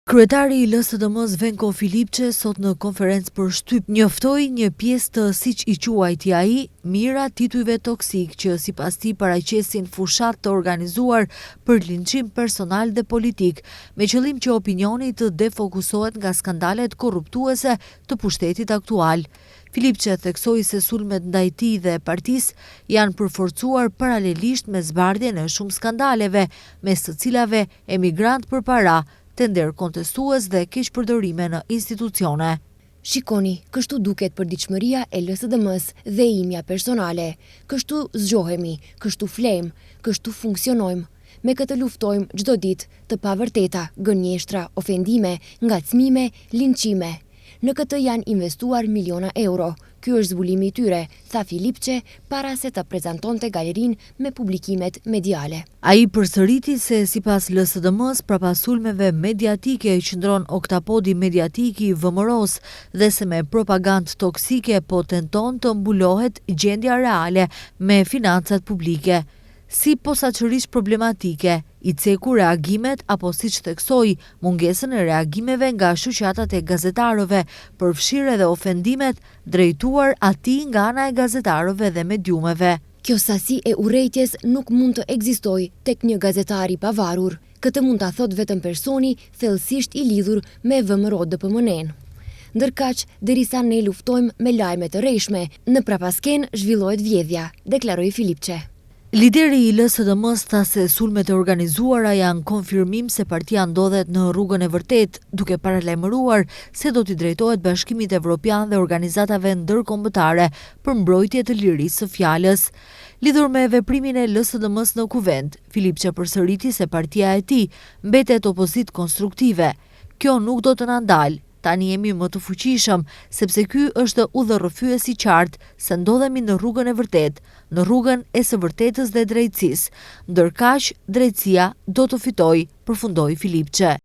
Kryetari i LSDM-s Venko Filipçe sot në konferencë për shtyp njoftoi një pjesë të siç i quajti ai mira titujve toksik që sipas tij paraqesin fushat të organizuar për linçim personal dhe politik, me qëllim që opinioni të defokusohet nga skandalet korruptuese të pushtetit aktual. Filipçe theksoi se sulmet ndaj tij dhe partisë janë përforcuar paralelisht me zbardhjen e shumë skandaleve, mes të cilave emigrant për para, tender kontestues dhe keqpërdorime në institucione. Shikoni, kështu duket përditshmëria e LSDM-s dhe imja personale. Kështu zgjohemi, kështu flejmë, kështu funksionojmë. Me këtë luftojmë çdo ditë të pavërteta, gënjeshtra, ofendime, ngacmime, linçime. Në këtë janë investuar miliona euro. Ky është zbulimi i tyre, tha Filipçe para se të prezantonte galerinë me publikimet mediale. Ai përsëriti se sipas LSDM-s prapa sulmeve mediatike qëndron oktapodi mediatik i VMRO-s dhe se me propagandë toksike po tenton të mbulohet gjendja reale me financat publike. Si posaçërisht problematike, i ceku reagimet apo siç theksoi, mungesën e reagimeve nga shoqatat e gazetarëve, përfshirë edhe ofendimet drejtuar atij nga ana e gazetarëve dhe mediumeve. Kjo sasi e urrejtjes nuk mund të ekzistojë tek një gazetar i pavarur. Këtë mund ta thotë vetëm personi thellësisht i lidhur me VMRO-DPMN-n. Ndërkaq, derisa ne luftojmë me lajme të rreshme, në prapasken zhvillohet vjedhja, deklaroi Filipçe. Lideri i LSDM-s tha se sulmet e organizuara janë konfirmim se partia ndodhet në rrugën e vërtetë, duke paralajmëruar se do t'i drejtohet Bashkimit Evropian dhe organizatave ndërkombëtare për mbrojtje të lirisë së fjalës. Lidhur me veprimin e LSDM-s në Kuvend, Filipçe përsëriti se partia e tij mbetet opozitë konstruktive. Kjo nuk do të na ndalë. Tani jemi më të fuqishëm, sepse ky është udhërrëfyes i qartë se ndodhemi në rrugën e vërtetë, në rrugën e së vërtetës dhe drejtësisë. Ndërkaq, drejtësia do të fitojë, përfundoi Filipçe.